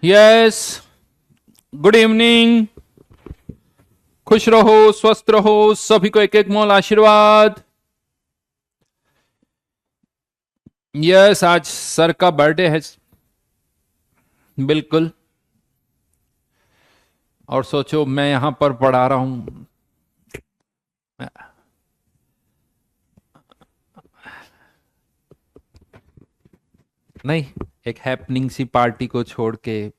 Yes, good evening. खुश रहो, स्वस्थ रहो, सभी को एक एक मोल आशीर्वाद। यस, आज सर का बर्थडे है। बिल्कुल। और सोचो मैं यहां पर पढ़ा रहा हूं। नहीं, एक हैपनिंग सी पार्टी को छोड़ के।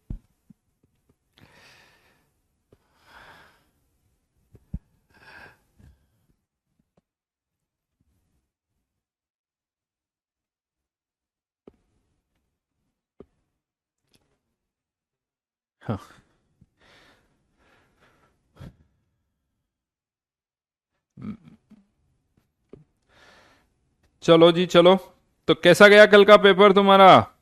हाँ। चलो जी चलो। तो कैसा गया कल का पेपर तुम्हारा?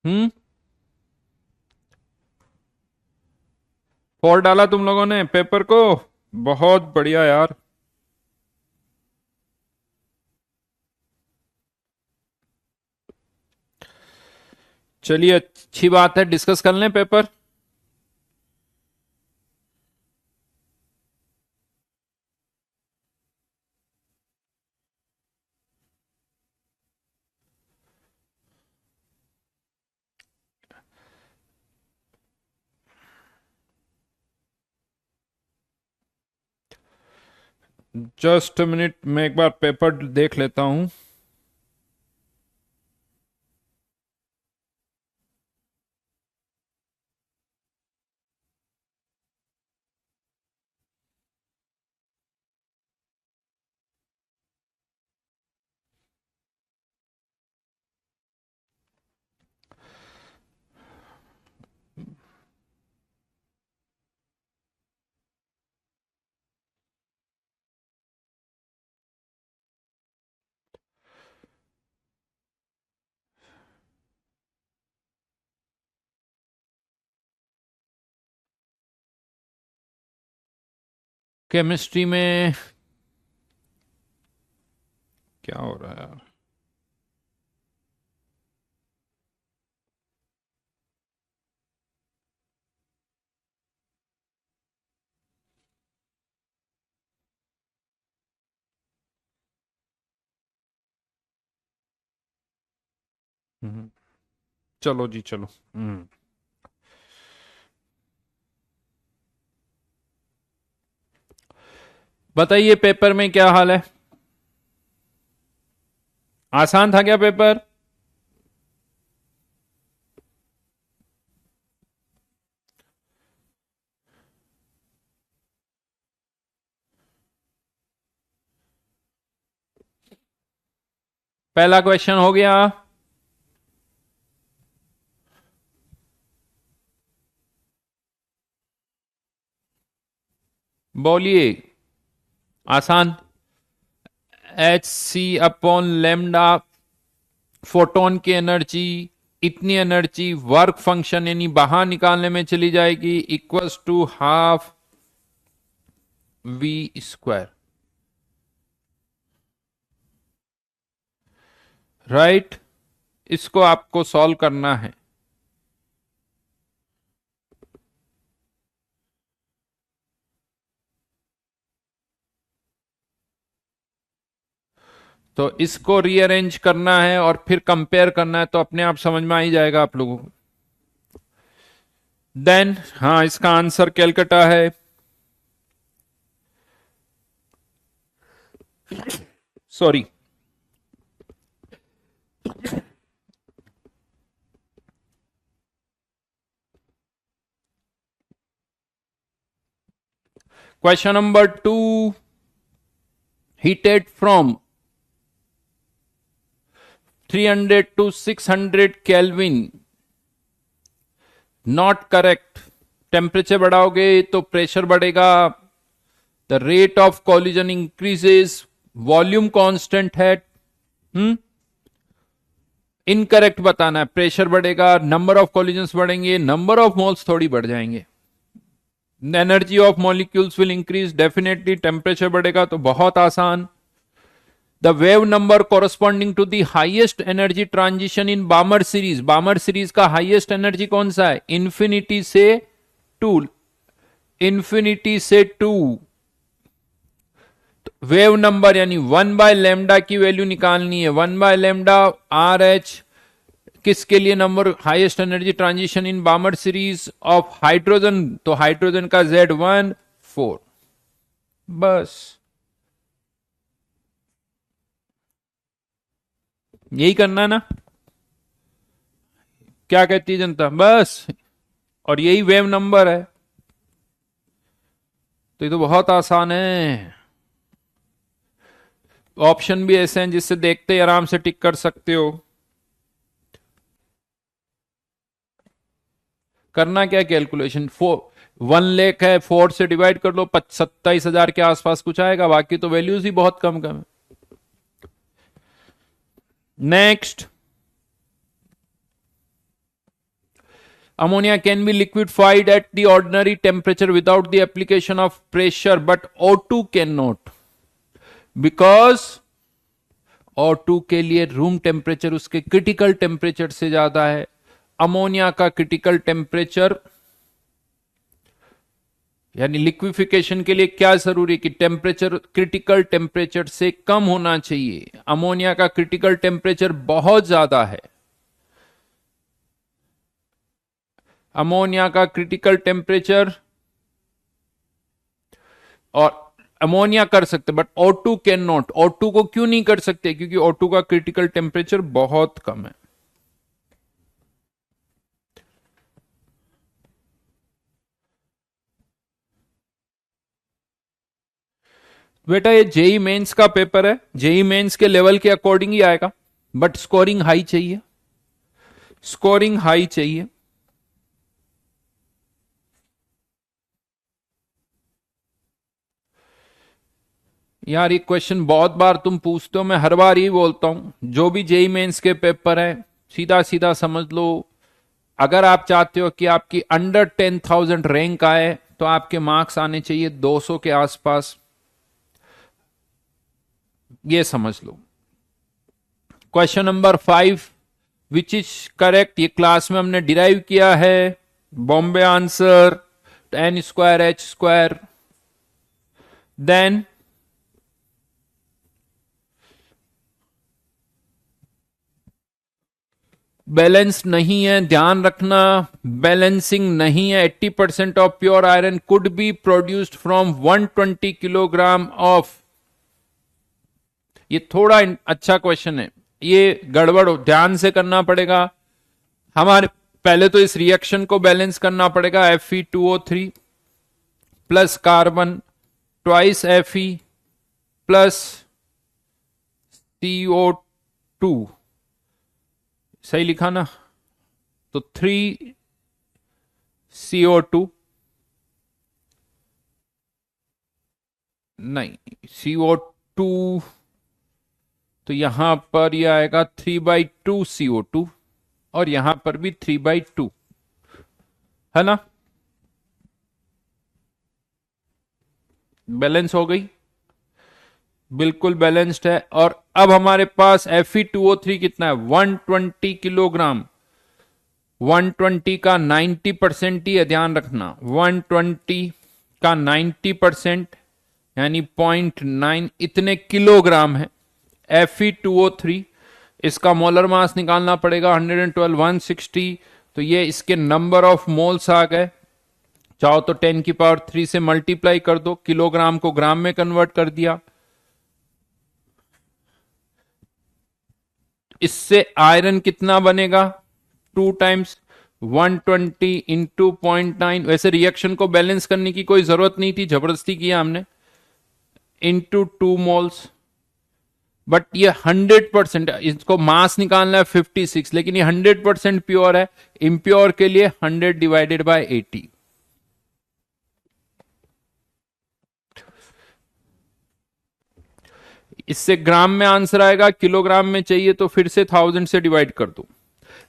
हम्म। फोड़ डाला तुम लोगों ने पेपर को। बहुत बढ़िया यार। चलिए, अच्छी बात है, डिस्कस कर लें पेपर। जस्ट मिनट, मैं एक बार पेपर देख लेता हूं। केमिस्ट्री में क्या हो रहा है यार? हम्म, चलो जी चलो। बताइए पेपर में क्या हाल है? आसान था क्या पेपर? पहला क्वेश्चन हो गया। बोलिए। आसान। H c upon lambda, photon की एनर्जी, इतनी एनर्जी वर्क फंक्शन यानी बाहर निकालने में चली जाएगी, equals to half v square. Right. इसको आपको सॉल्व करना है। तो इसको रीअरेंज करना है और फिर कंपेयर करना है, तो अपने आप समझ में आ ही जाएगा आप लोगों को। देन हाँ, इसका आंसर कैलकाटा है। Sorry. Question number 2, heated from 300 to 600 Kelvin, not correct. Temperature बढ़ाओगे तो प्रेशर बढ़ेगा, the rate of collision increases, volume constant है। इनकरेक्ट बताना है। प्रेशर बढ़ेगा, नंबर ऑफ कोलिजन्स बढ़ेंगे, नंबर ऑफ मोल्स थोड़ी बढ़ जाएंगे। Energy of molecules will increase, definitely temperature बढ़ेगा, तो बहुत आसान। The wave number corresponding to the highest energy transition in Balmer series, Balmer series का हाईएस्ट एनर्जी कौन सा है? इंफिनिटी से 2, इंफिनिटी से 2। वेव नंबर यानी 1/λ की वैल्यू निकालनी है। 1/λ RH किसके लिए number highest energy transition in Balmer series of hydrogen, तो हाइड्रोजन का Z1 4। बस यही करना है ना, क्या कहती है जनता? बस, और यही वेव नंबर है, तो ये तो बहुत आसान है। ऑप्शन भी ऐसे हैं जिससे देखते ही आराम से टिक कर सकते हो। करना क्या कैलकुलेशन, 1 लाख है, 4 से डिवाइड कर लो, 27,000 के आसपास कुछ आएगा, बाकी तो वैल्यूज ही बहुत कम कम है। Next, ammonia can be liquefied at the ordinary temperature without the application of pressure, but O2 cannot, because O2 के लिए रूम टेम्परेचर उसके क्रिटिकल टेम्परेचर से ज्यादा है। अमोनिया का क्रिटिकल टेम्परेचर यानी लिक्विफिकेशन के लिए क्या जरूरी है कि टेम्परेचर क्रिटिकल टेम्परेचर से कम होना चाहिए। अमोनिया का क्रिटिकल टेम्परेचर बहुत ज्यादा है। अमोनिया का क्रिटिकल टेम्परेचर, और अमोनिया कर सकते but O2 can not. O2 को क्यों नहीं कर सकते? क्योंकि O2 का क्रिटिकल टेम्परेचर बहुत कम है। बेटा ये जेई मेंस का पेपर है, जेई मेंस के लेवल के अकॉर्डिंग ही आएगा, बट स्कोरिंग हाई चाहिए, स्कोरिंग हाई चाहिए। यार ये क्वेश्चन बहुत बार तुम पूछते हो, मैं हर बार ही बोलता हूं, जो भी जेई मेंस के पेपर है सीधा सीधा समझ लो। अगर आप चाहते हो कि आपकी अंडर 10,000 रैंक आए तो आपके मार्क्स आने चाहिए 200 के आसपास, ये समझ लो। Question number 5 which is correct, ये क्लास में हमने डिराइव किया है। Bombay answer n²h², then balance नहीं है, ध्यान रखना, बैलेंसिंग नहीं है। 80% of pure iron could be produced from 120 kilogram of, ये थोड़ा अच्छा क्वेश्चन है, ये गड़बड़ हो, ध्यान से करना पड़ेगा हमारे। पहले तो इस रिएक्शन को बैलेंस करना पड़ेगा। Fe2O3 plus carbon twice Fe plus CO2, सही लिखा ना? तो 3 CO2, नहीं CO2, तो यहां पर यह आएगा 3/2 CO2, और यहां पर भी 3/2, है ना? बैलेंस हो गई, बिल्कुल बैलेंस्ड है। और अब हमारे पास Fe2O3 कितना है? 120 किलोग्राम। 120 का 90% ही है, ध्यान रखना। 120 का 90% यानी 0.9 इतने किलोग्राम है Fe2O3। इसका मोलर मास निकालना पड़ेगा 112 160, तो ये इसके नंबर ऑफ मोल्स आ गए। चाहो तो 10⁻³ से मल्टीप्लाई कर दो, किलोग्राम को ग्राम में कन्वर्ट कर दिया। इससे आयरन कितना बनेगा? 2 टाइम्स 120 इंटू 0.9। वैसे रिएक्शन को बैलेंस करने की कोई जरूरत नहीं थी, जबरदस्ती किया हमने, इंटू 2 मोल्स। बट ये 100%, इसको मास निकालना है 56, लेकिन ये 100% प्योर है। इम्प्योर के लिए 100 डिवाइडेड बाय 80। इससे ग्राम में आंसर आएगा, किलोग्राम में चाहिए तो फिर से 1000 से डिवाइड कर दो।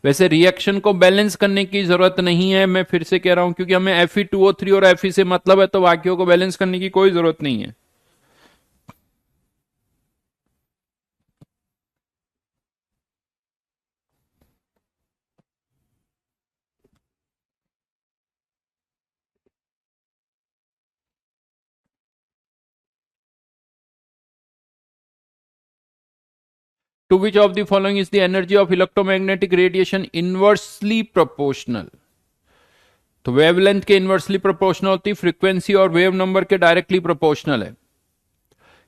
वैसे रिएक्शन को बैलेंस करने की जरूरत नहीं है, मैं फिर से कह रहा हूं, क्योंकि हमें Fe2O3 और Fe से मतलब है, तो बाकियों को बैलेंस करने की कोई जरूरत नहीं है। To which of the following is the energy of electromagnetic radiation inversely proportional? तो वेवलेंथ के इनवर्सली प्रोपोर्शनल होती, फ्रीक्वेंसी और वेव नंबर के डायरेक्टली प्रोपोर्शनल है।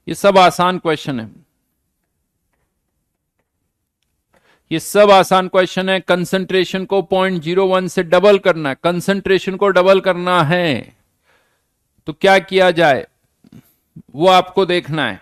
ये सब आसान क्वेश्चन है, ये सब आसान क्वेश्चन है। कंसंट्रेशन को 0.01 से डबल करना है, कंसंट्रेशन को डबल करना है तो क्या किया जाए वो आपको देखना है।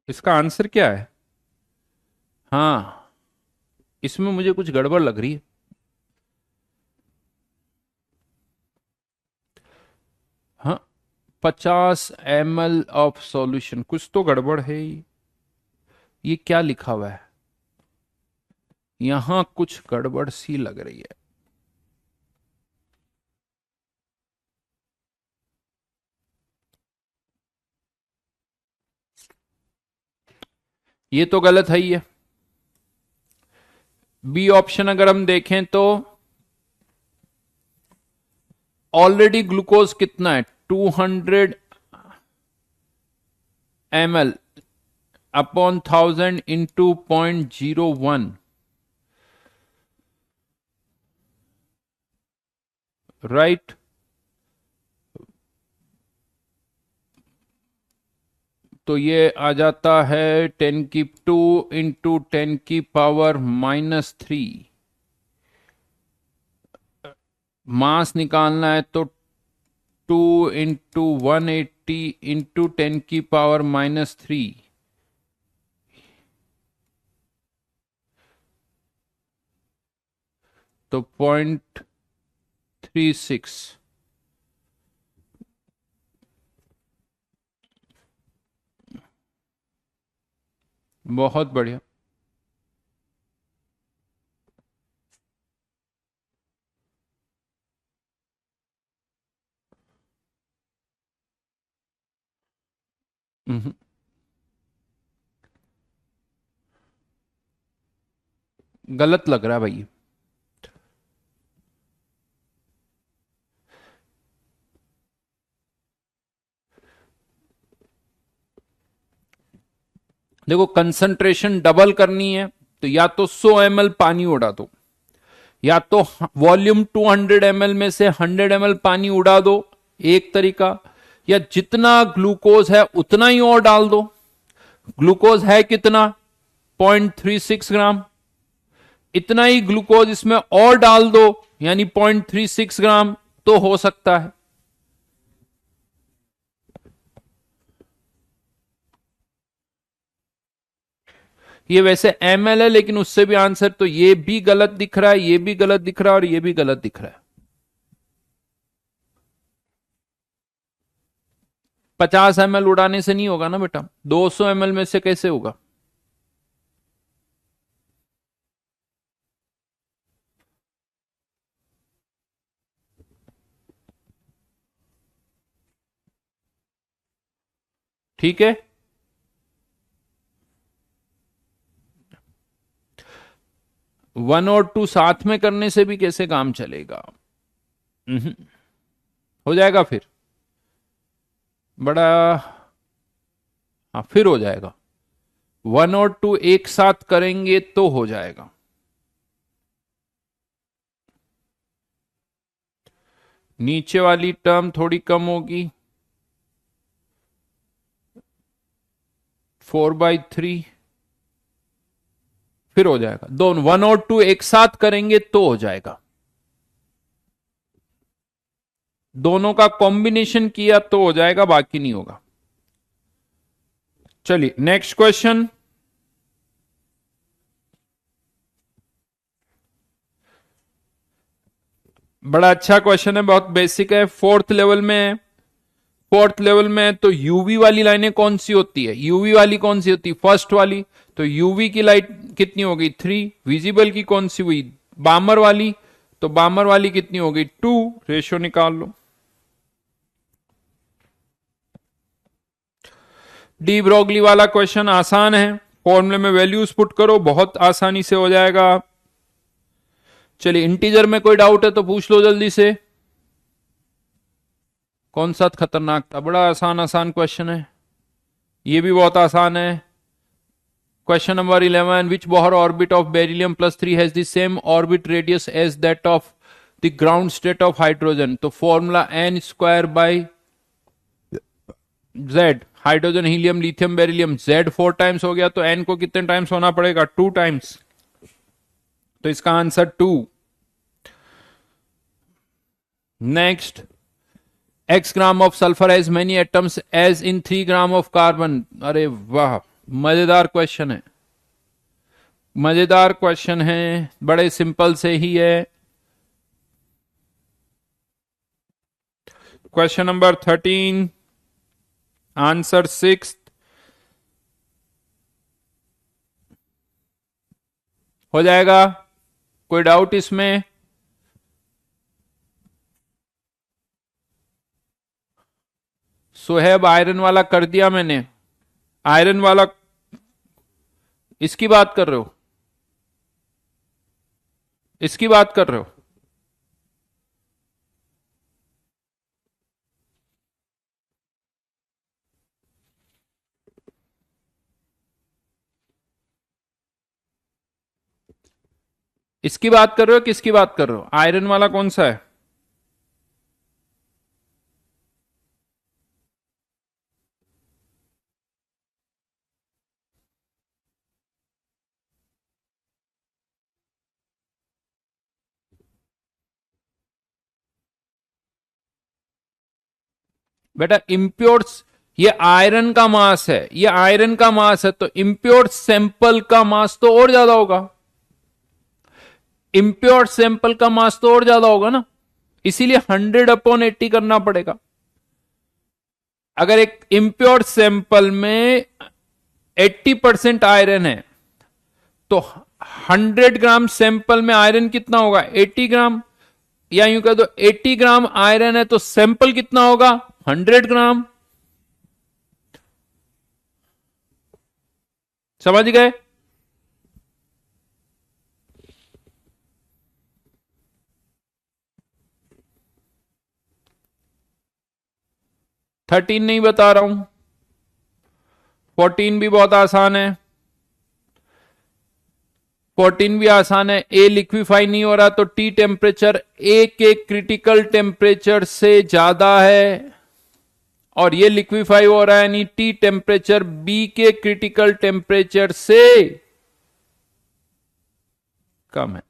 इसका आंसर क्या है? हाँ, इसमें मुझे कुछ गड़बड़ लग रही है। हाँ, 50 ml ऑफ सॉल्यूशन, कुछ तो गड़बड़ है। ये क्या लिखा हुआ है? यहां कुछ गड़बड़ सी लग रही है। ये तो गलत है ही है। बी ऑप्शन अगर हम देखें तो ऑलरेडी ग्लूकोज कितना है, 200 ml अपॉन 1000 इंटू 0.01, राइट। तो ये आ जाता है 10⁻² इंटू 10⁻³ मास निकालना है तो 2 इंटू 180 इंटू 10⁻³ तो 0.36। बहुत बढ़िया। गलत लग रहा है भाई। देखो, कंसंट्रेशन डबल करनी है तो या तो 100 ml पानी उड़ा दो, या तो वॉल्यूम 200 ml में से 100 ml पानी उड़ा दो, एक तरीका। या जितना ग्लूकोज है उतना ही और डाल दो। ग्लूकोज है कितना, 0.36 ग्राम, इतना ही ग्लूकोज इसमें और डाल दो, यानी 0.36 ग्राम, तो हो सकता है। ये वैसे ml है, लेकिन उससे भी आंसर तो ये भी गलत दिख रहा है, ये भी गलत दिख रहा है और ये भी गलत दिख रहा है। 50 ml उड़ाने से नहीं होगा ना बेटा, 200 ml में से कैसे होगा? ठीक है, 1 और 2 साथ में करने से भी कैसे काम चलेगा? हो जाएगा फिर बड़ा, हाँ फिर हो जाएगा। 1 और 2 एक साथ करेंगे तो हो जाएगा। नीचे वाली टर्म थोड़ी कम होगी, 4/3, फिर हो जाएगा। दोनों 1 और 2 एक साथ करेंगे तो हो जाएगा। दोनों का कॉम्बिनेशन किया तो हो जाएगा, बाकी नहीं होगा। चलिए नेक्स्ट क्वेश्चन। बड़ा अच्छा क्वेश्चन है, बहुत बेसिक है, फोर्थ लेवल में है। फोर्थ लेवल में तो यूवी वाली लाइनें कौन सी होती है, यूवी वाली कौन सी होती है, फर्स्ट वाली। तो यूवी की लाइट कितनी हो गई 3, विजिबल की कौन सी हुई बामर वाली, तो बामर वाली कितनी हो गई 2, रेशियो निकाल लो। डी ब्रोगली वाला क्वेश्चन आसान है, फॉर्मूले में वैल्यूज पुट करो, बहुत आसानी से हो जाएगा। चलिए इंटीजर में कोई डाउट है तो पूछ लो जल्दी से। कौन सा खतरनाक था, बड़ा आसान आसान क्वेश्चन है, ये भी बहुत आसान है। Question number 11, which Bohr orbit of beryllium plus 3 has the same orbit radius as that of the ground state of hydrogen. तो formula n square by z, hydrogen helium lithium beryllium, z 4 times हो गया, तो n को कितने times होना पड़ेगा 2 times, तो इसका answer 2। Next, x gram of sulphur has many atoms as in 3 gram of carbon. अरे वाह, मजेदार क्वेश्चन है, मजेदार क्वेश्चन है, बड़े सिंपल से ही है। क्वेश्चन नंबर 13, आंसर 6 हो जाएगा, कोई डाउट इसमें? सोहेब आयरन वाला कर दिया मैंने, आयरन वाला इसकी बात कर रहे हो, इसकी बात कर रहे हो? इसकी बात कर रहे हो, किसकी बात कर रहे हो, आयरन वाला कौन सा है? बेटा इम्प्योर्स, ये आयरन का मास है, ये आयरन का मास है, तो इम्प्योर सैंपल का मास तो और ज्यादा होगा, इम्प्योर सैंपल का मास तो और ज्यादा होगा ना, इसीलिए 100/80 करना पड़ेगा। अगर एक इम्प्योर सैंपल में 80% आयरन है, तो 100 ग्राम सैंपल में आयरन कितना होगा 80 ग्राम, या यूं कह दो 80 ग्राम आयरन है तो सैंपल कितना होगा 100 ग्राम। समझ गए? थर्टीन नहीं बता रहा हूं, 14 भी बहुत आसान है, 14 भी आसान है। ए लिक्विफाई नहीं हो रहा तो टी टेम्परेचर ए के क्रिटिकल टेम्परेचर से ज्यादा है, और ये लिक्विफाई हो रहा है यानी टी टेम्परेचर बी के क्रिटिकल टेम्परेचर से कम है।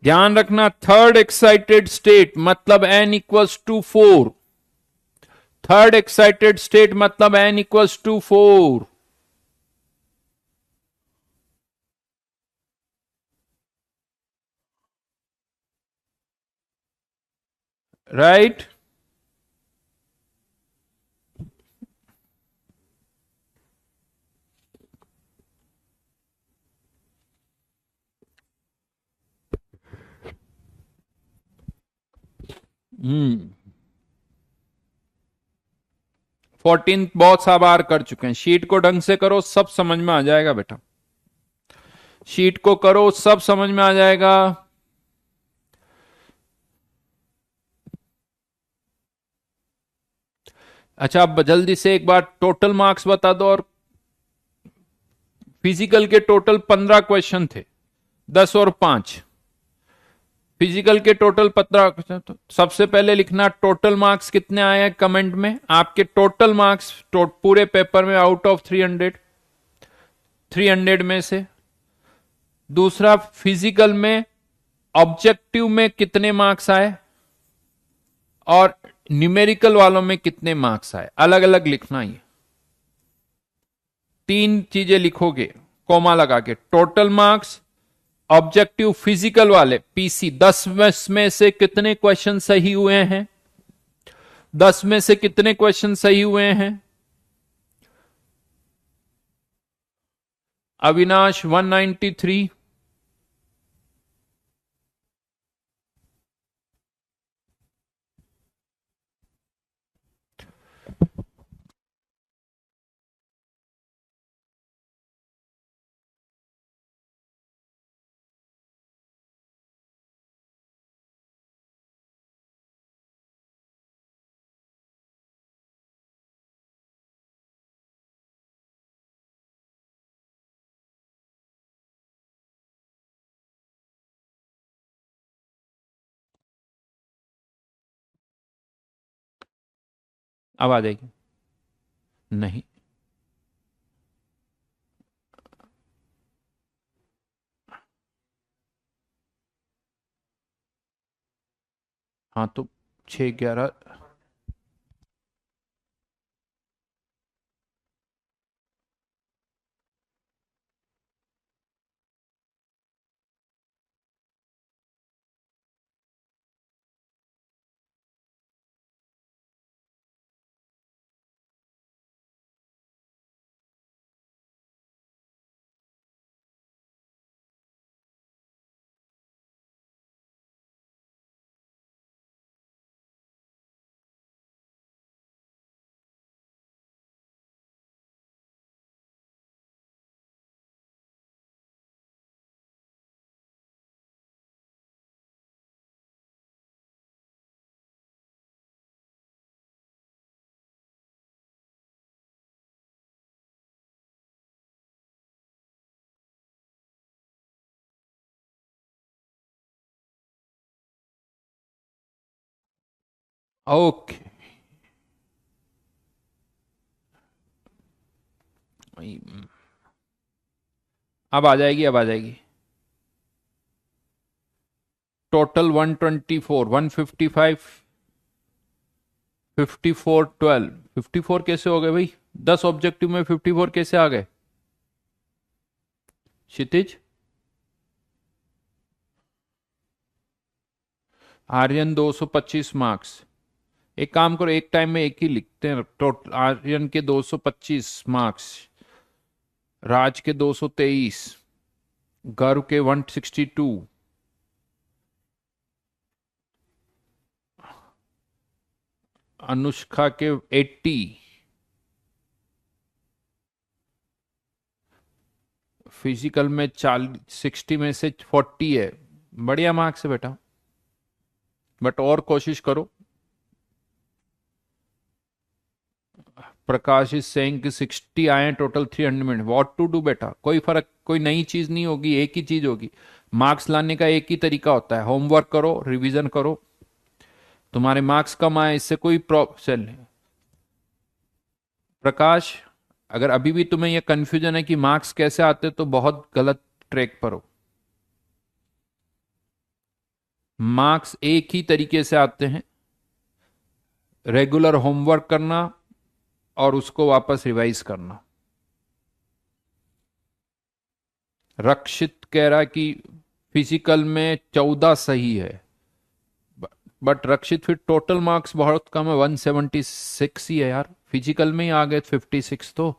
ध्यान रखना, थर्ड एक्साइटेड स्टेट मतलब n equals to 4, third excited state मतलब n equals to 4। Right? Hmm, 14 बहुत सा बार कर चुके हैं, शीट को ढंग से करो सब समझ में आ जाएगा बेटा, शीट को करो सब समझ में आ जाएगा। अच्छा अब जल्दी से एक बार टोटल मार्क्स बता दो, और फिजिकल के टोटल 15 क्वेश्चन थे, 10 और 5, फिजिकल के टोटल 15, तो सबसे पहले लिखना टोटल मार्क्स कितने आए हैं कमेंट में, आपके टोटल मार्क्स पूरे पेपर में आउट ऑफ 300 में से। दूसरा, फिजिकल में ऑब्जेक्टिव में कितने मार्क्स आए और न्यूमेरिकल वालों में कितने मार्क्स आए, अलग अलग लिखना। ये 3 चीजें लिखोगे कॉमा लगा के, टोटल मार्क्स, ऑब्जेक्टिव, फिजिकल वाले पीसी। 10 में से कितने क्वेश्चन सही हुए हैं, 10 में से कितने क्वेश्चन सही हुए हैं। अविनाश 193, अब आ जाएगी नहीं। हाँ तो 6 11, ओके। अब आ जाएगी, अब आ जाएगी। टोटल 124, 155, 54, 12, 54 कैसे हो गए भाई, 10 ऑब्जेक्टिव में 54 कैसे आ गए क्षितिज। आर्यन 225 मार्क्स। एक काम करो, एक टाइम में एक ही लिखते हैं। टोटल आर्यन के 225 मार्क्स, राज के 223, गर्व के 162, अनुष्का के 80, फिजिकल में 60 में से 40 है। बढ़िया मार्क्स है बेटा, बट और कोशिश करो। प्रकाश इज सेइंग कि 60 आए टोटल 300 में, व्हाट टू डू बेटा, कोई फर्क, कोई नई चीज नहीं होगी, एक ही चीज होगी। मार्क्स लाने का एक ही तरीका होता है, होमवर्क करो, रिवीजन करो, तुम्हारे मार्क्स कम आए इससे कोई प्रॉब्लम नहीं। प्रकाश, अगर अभी भी तुम्हें यह कंफ्यूजन है कि मार्क्स कैसे आते, तो बहुत गलत ट्रैक पर हो। मार्क्स एक ही तरीके से आते हैं, रेगुलर होमवर्क करना और उसको वापस रिवाइज करना। रक्षित कह रहा कि फिजिकल में 14 सही है, बट रक्षित फिर टोटल मार्क्स बहुत कम है, 176 ही है यार, फिजिकल में ही आ गए 56 तो।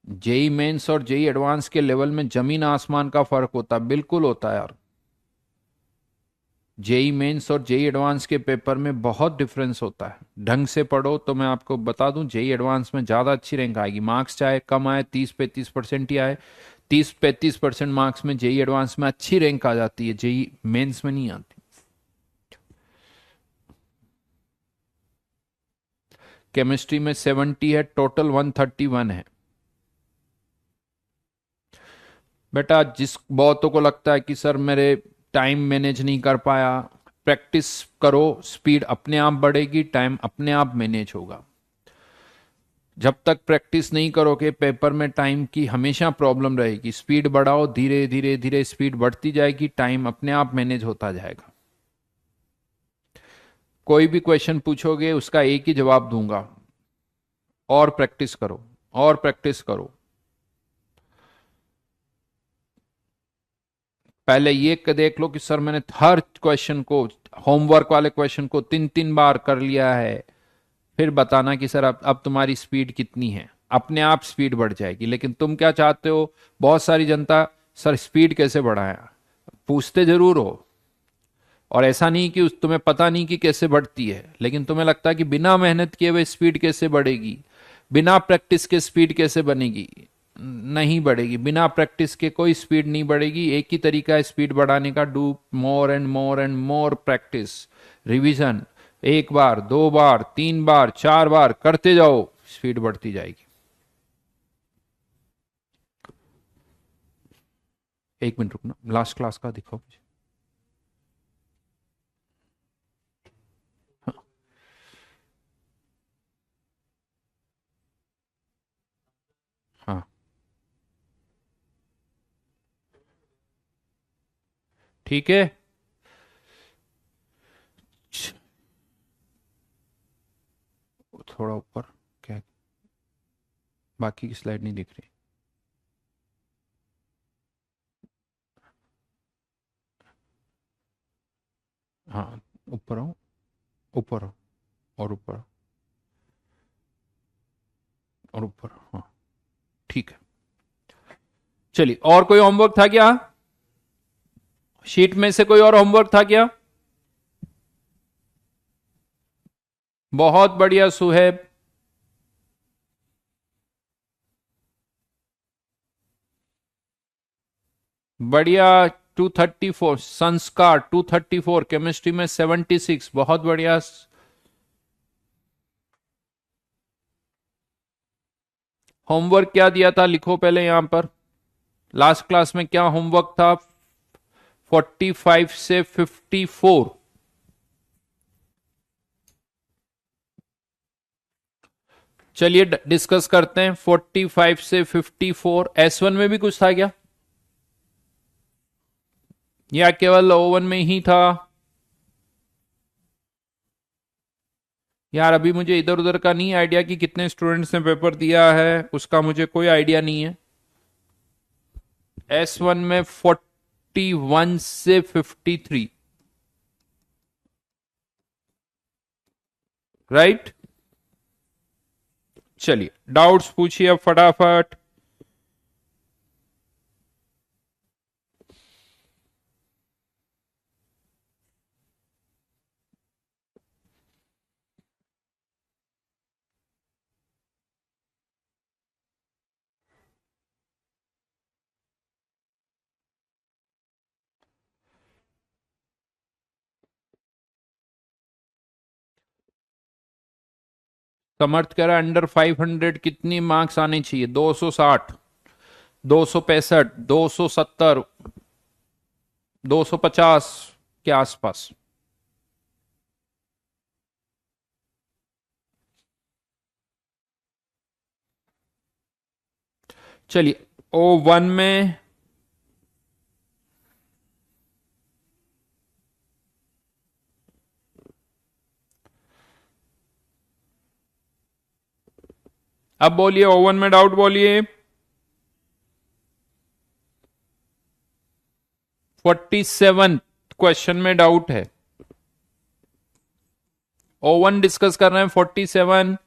जेई मेंस और जेई एडवांस के लेवल में जमीन आसमान का फर्क होता है, बिल्कुल होता है यार। जेई मेंस और जेई एडवांस के पेपर में बहुत डिफरेंस होता है, ढंग से पढ़ो तो मैं आपको बता दूं, जेई एडवांस में ज़्यादा अच्छी रैंक आएगी, मार्क्स चाहे कम आए, 30-35% ही आए, 30-35% मार्क्स में जेई एडवांस में अच्छी रैंक आ जाती है, जेई मेंस में नहीं आती। केमिस्ट्री में 70 है, टोटल 131 है। बेटा जिस बहुतों को लगता है कि सर मेरे टाइम मैनेज नहीं कर पाया, प्रैक्टिस करो, स्पीड अपने आप बढ़ेगी, टाइम अपने आप मैनेज होगा। जब तक प्रैक्टिस नहीं करोगे पेपर में टाइम की हमेशा प्रॉब्लम रहेगी। स्पीड बढ़ाओ, धीरे धीरे धीरे स्पीड बढ़ती जाएगी, टाइम अपने आप मैनेज होता जाएगा। कोई भी क्वेश्चन पूछोगे उसका एक ही जवाब दूंगा, और प्रैक्टिस करो, और प्रैक्टिस करो। पहले ये देख लो कि सर मैंने हर क्वेश्चन को, होमवर्क वाले क्वेश्चन को 3 3 बार कर लिया है, फिर बताना कि सर अब तुम्हारी स्पीड कितनी है। अपने आप स्पीड बढ़ जाएगी। लेकिन तुम क्या चाहते हो, बहुत सारी जनता, सर स्पीड कैसे बढ़ाया, पूछते जरूर हो, और ऐसा नहीं कि तुम्हें पता नहीं कि कैसे बढ़ती है, लेकिन तुम्हें लगता है कि बिना मेहनत किए हुए स्पीड कैसे बढ़ेगी, बिना प्रैक्टिस के स्पीड कैसे बनेगी। नहीं बढ़ेगी, बिना प्रैक्टिस के कोई स्पीड नहीं बढ़ेगी। एक ही तरीका है स्पीड बढ़ाने का, do more and more and more practice, revision. 1 बार, 2 बार, 3 बार, 4 बार करते जाओ, स्पीड बढ़ती जाएगी। 1 मिनट रुकना, लास्ट क्लास का दिखाओ मुझे। हाँ, ठीक है। थोड़ा ऊपर, क्या, बाकी की स्लाइड नहीं दिख रही। हाँ, ऊपर आओ, ऊपर आओ, और ऊपर आओ, और ऊपर, हाँ, ठीक है। चलिए, और कोई होमवर्क था क्या? शीट में से कोई और होमवर्क था क्या? बहुत बढ़िया सुहेब। बढ़िया। 234 संस्कार, 234 केमिस्ट्री में 76, बहुत बढ़िया। होमवर्क क्या दिया था, लिखो पहले यहां पर। लास्ट क्लास में क्या होमवर्क था? 45 से 54। चलिए डिस्कस करते हैं। 45 से 54 S1 में भी कुछ था क्या, या केवल O1 में ही था? यार अभी मुझे इधर उधर का नहीं आइडिया कि कितने स्टूडेंट्स ने पेपर दिया है, उसका मुझे कोई आइडिया नहीं है। S1 में 41 से 53, राइट। चलिए डाउट्स पूछिए अब फटाफट। समर्थ कह रहा है अंडर 500 कितनी मार्क्स आने चाहिए? 260, 265, 270, 250 के आसपास। चलिए O1 में अब बोलिए, O1 में डाउट बोलिए। 47 क्वेश्चन में डाउट है। O1 डिस्कस कर रहे हैं, 47।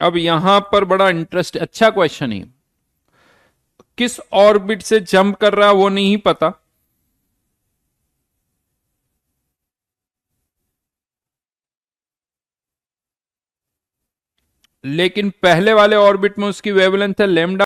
अब यहां पर बड़ा इंटरेस्ट, अच्छा क्वेश्चन है। किस ऑर्बिट से जंप कर रहा है वो नहीं पता, लेकिन पहले वाले ऑर्बिट में उसकी वेवलेंथ है लैम्डा